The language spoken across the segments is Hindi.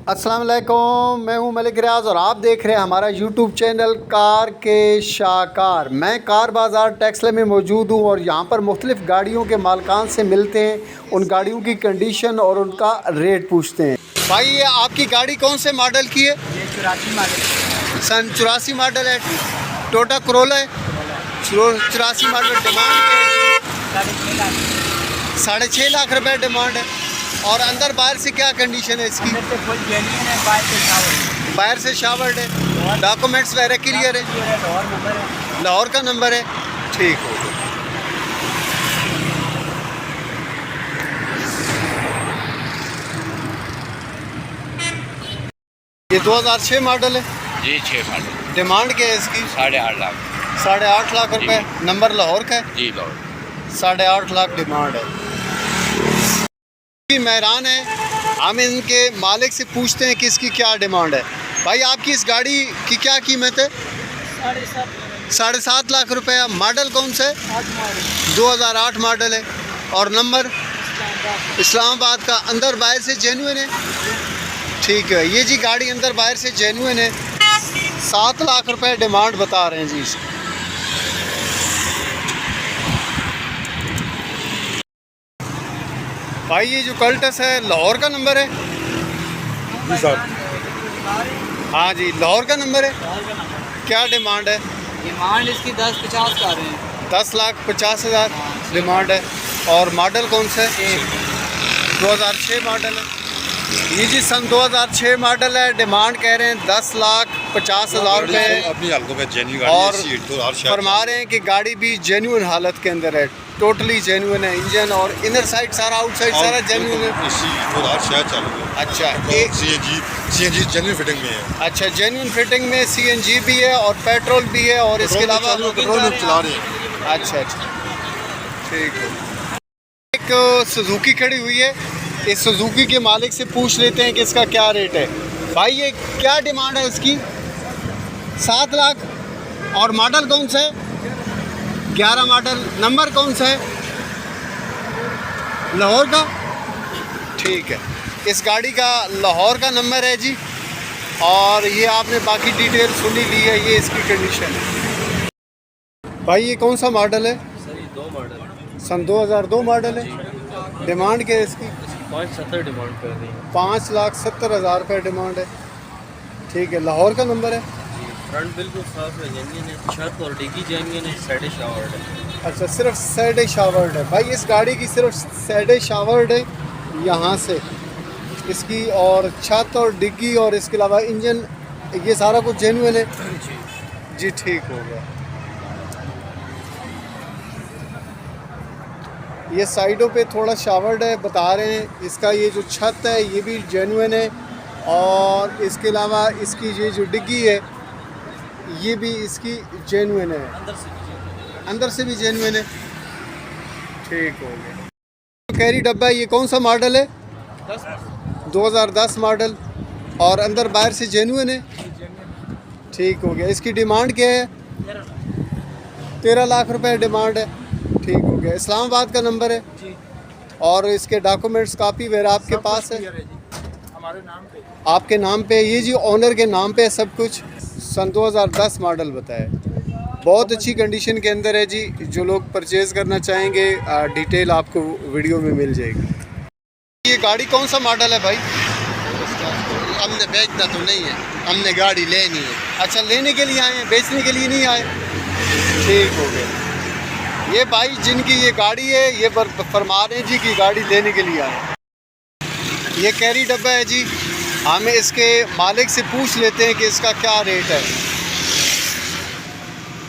अस्सलाम वालेकुम, मैं हूं मलिक रियाज और आप देख रहे हैं हमारा यूट्यूब चैनल कार के शाकार। मैं कार बाज़ार टेक्सला में मौजूद हूं और यहां पर मुख्तलिफ़ गाड़ियों के मालकान से मिलते हैं, उन गाड़ियों की कंडीशन और उनका रेट पूछते हैं। भाई ये आपकी गाड़ी कौन से मॉडल की है? ये 84 मॉडल। सन 84 मॉडल है, टोटा करोला है। 84 मॉडल डिमांड के 6.5 लाख रुपये डिमांड है। और अंदर बाहर से क्या कंडीशन है इसकी? अंदर से फुल जेन्युइन है, बाहर से शावर्ड है, डॉक्यूमेंट्स वगैरह क्लियर है, लाहौर नंबर है, लाहौर का नंबर है। ठीक हो गया। ये 2006 मॉडल है जी, 6 मॉडल। डिमांड क्या है इसकी? 8.5 लाख। 8.5 लाख रुपए। नंबर लाहौर का है। जी लाहौर। 8.5 लाख डिमांड है। मेहरान है, हम इनके मालिक से पूछते हैं कि इसकी क्या डिमांड है। भाई आपकी इस गाड़ी की क्या कीमत है? 7.5 लाख रुपया। मॉडल कौन सा है? 2008 मॉडल है और नंबर इस्लामाबाद का। अंदर बाहर से जेन्युइन है। ठीक है, ये जी गाड़ी अंदर बाहर से जेन्युइन है। 7 लाख रुपए डिमांड बता रहे हैं जी इसकी। भाई ये जो कल्टस है लाहौर का नंबर है? जी सर। हाँ जी, लाहौर का नंबर है। क्या डिमांड है? डिमांड इसकी 10-50 का रहे हैं। 10,50,000 डिमांड है। और मॉडल कौन सा है? 2006 मॉडल है। ये जी सन 2006 मॉडल है। डिमांड कह रहे हैं 10,50,000 रुपये और फरमा रहे हैं कि गाड़ी भी जेन्युइन हालत के अंदर है, टोटली जेन्युइन है। इंजन और इनर साइड सारा, आउटसाइड सारा जेन्युइन है। अच्छा, CNG जेन्युइन फिटिंग में है। अच्छा, जेन्युइन फिटिंग में CNG भी है और पेट्रोल भी है और इसके अलावा चला रहे हैं। अच्छा अच्छा, ठीक है। एक सुजुकी खड़ी हुई है, इस सुजुकी के मालिक से पूछ लेते हैं कि इसका क्या रेट है। भाई ये क्या डिमांड है इसकी? 7 लाख। और मॉडल कौन सा है? 11 मॉडल। नंबर कौन सा है? लाहौर का। ठीक है, इस गाड़ी का लाहौर का नंबर है जी। और ये आपने बाकी डिटेल सुन ही ली है, ये इसकी कंडीशन है। भाई ये कौन सा मॉडल है? सर ये 2 मॉडल सन 2002 मॉडल है। डिमांड क्या है इसकी? 570 डिमांड कर रही है। 5,70,000 रुपये डिमांड है। ठीक है, लाहौर का नंबर है। फ्रंट बिल्कुल साफ है, जेन्युइन है। छत और डिग्गी जेन्युइन है, साइड शावर्ड है। अच्छा, सिर्फ साइड शावर्ड है। भाई इस गाड़ी की सिर्फ साइड शावर्ड है यहाँ से इसकी, और छत और डिग्गी और इसके अलावा इंजन, ये सारा कुछ जेन्युइन है जी। ठीक हो गया। ये साइडों पे थोड़ा शावर्ड है, बता रहे हैं। इसका ये जो छत है ये भी जेन्युइन है और इसके अलावा इसकी ये जो डिग्गी है ये भी इसकी जेन्युइन है, अंदर से भी जेन्युइन है। ठीक हो गया। कैरी डब्बा, ये कौन सा मॉडल है? 2010 मॉडल और अंदर बाहर से जेन्युइन है। ठीक हो गया। इसकी डिमांड क्या है? 13 लाख रुपए डिमांड है। ठीक हो गया। इस्लामाबाद का नंबर है जी। और इसके डॉक्यूमेंट्स कापी वगैरह आपके पास है? हमारे नाम पे। आपके नाम पे? ये जी ओनर के नाम पे है सब कुछ। सन 2010 मॉडल बताया, बहुत अच्छी कंडीशन के अंदर है जी। जो लोग परचेज़ करना चाहेंगे डिटेल आपको वीडियो में मिल जाएगी। ये गाड़ी कौन सा मॉडल है भाई? हमने बेचना तो नहीं है, हमने गाड़ी लेनी है। अच्छा, लेने के लिए आए हैं, बेचने के लिए नहीं आए। ठीक हो गया। ये भाई जिनकी ये गाड़ी है ये फरमा रहे हैं जी कि गाड़ी लेने के लिए आए। ये कैरी डब्बा है जी, हम इसके मालिक से पूछ लेते हैं कि इसका क्या रेट है।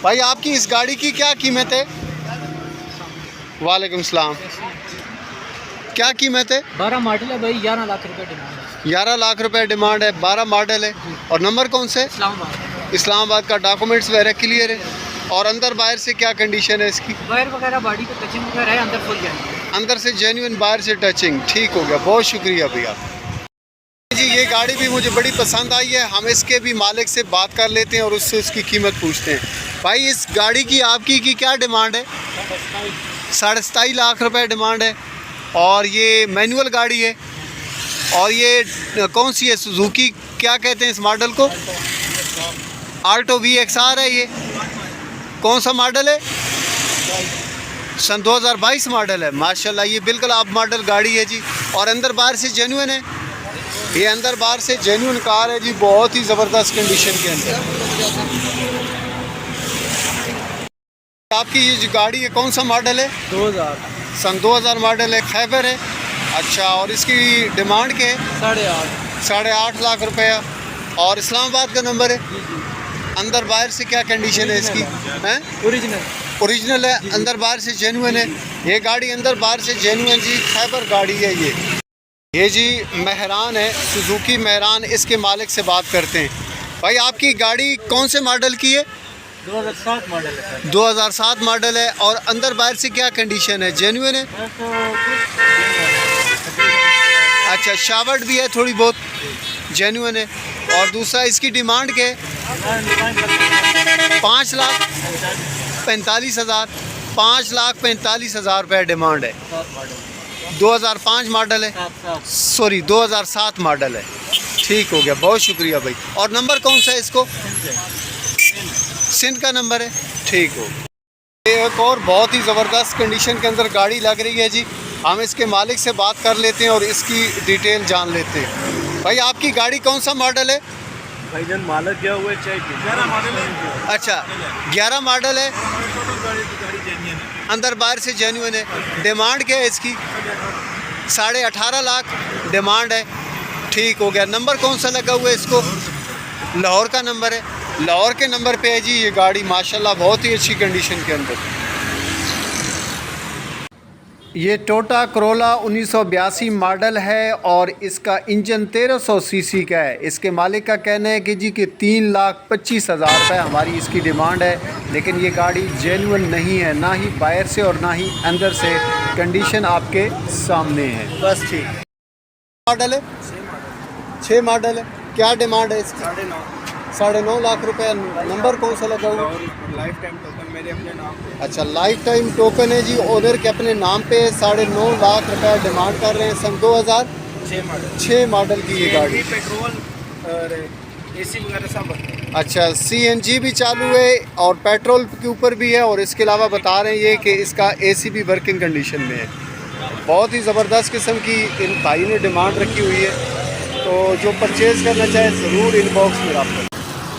भाई आपकी इस गाड़ी की क्या कीमत है? वालेकुम सलाम। क्या कीमत है? 12 मॉडल है भाई, 11 लाख रुपए डिमांड है। 11 लाख रुपए डिमांड है। 12 मॉडल है और नंबर कौन से? इस्लामाबाद। इस्लामाबाद का। डॉक्यूमेंट्स वगैरह क्लियर है। और अंदर बाहर से क्या कंडीशन है इसकी? वायर वगैरह बॉडी पे टचिंग वगैरह है, अंदर फुल जेन्युइन। अंदर से जेन्युइन, बाहर से टचिंग। ठीक हो गया, बहुत शुक्रिया भैया जी। ये गाड़ी भी मुझे बड़ी पसंद आई है, हम इसके भी मालिक से बात कर लेते हैं और उससे उसकी कीमत पूछते हैं। भाई इस गाड़ी की आपकी की क्या डिमांड है? 27.5 लाख रुपए डिमांड है और ये मैनुअल गाड़ी है। और ये कौन सी है? सुजुकी क्या कहते हैं इस मॉडल को? आल्टो VXR है। ये कौन सा मॉडल है? सन 2022 मॉडल है। माशाल्लाह, ये बिल्कुल आप मॉडल गाड़ी है जी। और अंदर बाहर से जेन्युइन है। ये अंदर बाहर से जेन्युइन कार है जी, बहुत ही ज़बरदस्त कंडीशन के अंदर। आपकी ये जो गाड़ी है कौन सा मॉडल है? 2000 सन 2000 मॉडल है, खैबर है। अच्छा, और इसकी डिमांड क्या है? 8.5। 8.5 लाख रुपया। और इस्लामाबाद का नंबर है। अंदर बाहर से क्या कंडीशन है इसकी? हैं? ओरिजिनल है, अंदर बाहर से जेन्युइन है। ये गाड़ी अंदर बाहर से जेन्युइन जी, खैबर गाड़ी है ये जी मेहरान है, सुजुकी मेहरान। इसके मालिक से बात करते हैं। भाई, आपकी गाड़ी कौन से मॉडल की है? 2007 मॉडल है। 2007 मॉडल है। और अंदर बाहर से क्या कंडीशन है? जेन्युइन है। अच्छा, शावर्ड भी है थोड़ी बहुत, जेन्युइन है। और दूसरा इसकी डिमांड क्या है? 5,45,000। 5,45,000 रुपये डिमांड है। 2005 मॉडल है, सॉरी 2007 मॉडल है। ठीक हो गया, बहुत शुक्रिया भाई। और नंबर कौन सा है इसको? सिंध का नंबर है। ठीक हो। एक और बहुत ही ज़बरदस्त कंडीशन के अंदर गाड़ी लग रही है जी। हम इसके मालिक से बात कर लेते हैं और इसकी डिटेल जान लेते हैं। भाई, आपकी गाड़ी कौन सा मॉडल है? भाईजान मालक गया हुआ है, चेक 11 मॉडल है। अच्छा, 11 मॉडल है। अंदर बाहर से जेन्युइन है। डिमांड क्या है इसकी? 18.5 लाख डिमांड है। ठीक हो गया। नंबर कौन सा लगा हुआ है इसको? लाहौर का नंबर है। लाहौर के नंबर पे है जी ये गाड़ी, माशाल्लाह बहुत ही अच्छी कंडीशन के अंदर। ये टोटा करोला 1982 मॉडल है और इसका इंजन 1300 सीसी का है। इसके मालिक का कहना है कि जी कि 3,25,000 रुपये हमारी इसकी डिमांड है। लेकिन ये गाड़ी जेन्युइन नहीं है, ना ही बाहर से और ना ही अंदर से। कंडीशन आपके सामने है। बस ठीक। मॉडल है? 6 मॉडल है। क्या डिमांड है इसकी? 9.5 लाख रुपए। नंबर कौन सा लगा हुआ? लाइफ टाइम टोकन मेरे अपने नाम पे। अच्छा, लाइफ टाइम टोकन है जी, ओनर के अपने नाम पे। 9.5 लाख रुपए डिमांड कर रहे हैं। सन 2006 मॉडल की ये गाड़ी। पेट्रोल और एसी वगैरह सब। अच्छा, CNG भी चालू है और पेट्रोल के ऊपर भी है। और इसके अलावा बता रहे हैं ये कि इसका AC भी वर्किंग कंडीशन में है। बहुत ही ज़बरदस्त किस्म की इन भाई ने डिमांड रखी हुई है। तो जो परचेज़ करना चाहे ज़रूर इनबॉक्स में रब्ता करें।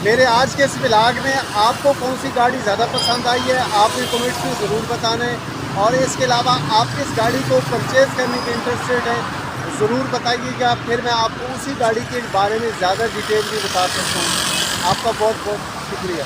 मेरे आज के इस व्लॉग में आपको कौन सी गाड़ी ज़्यादा पसंद आई है आपने कमेंट्स में ज़रूर बताना है। और इसके अलावा आप किस गाड़ी को परचेज़ करने के इंटरेस्टेड हैं ज़रूर बताइएगा। फिर मैं आपको उसी गाड़ी के बारे में ज़्यादा डिटेल भी बता सकता हूँ। आपका बहुत बहुत शुक्रिया।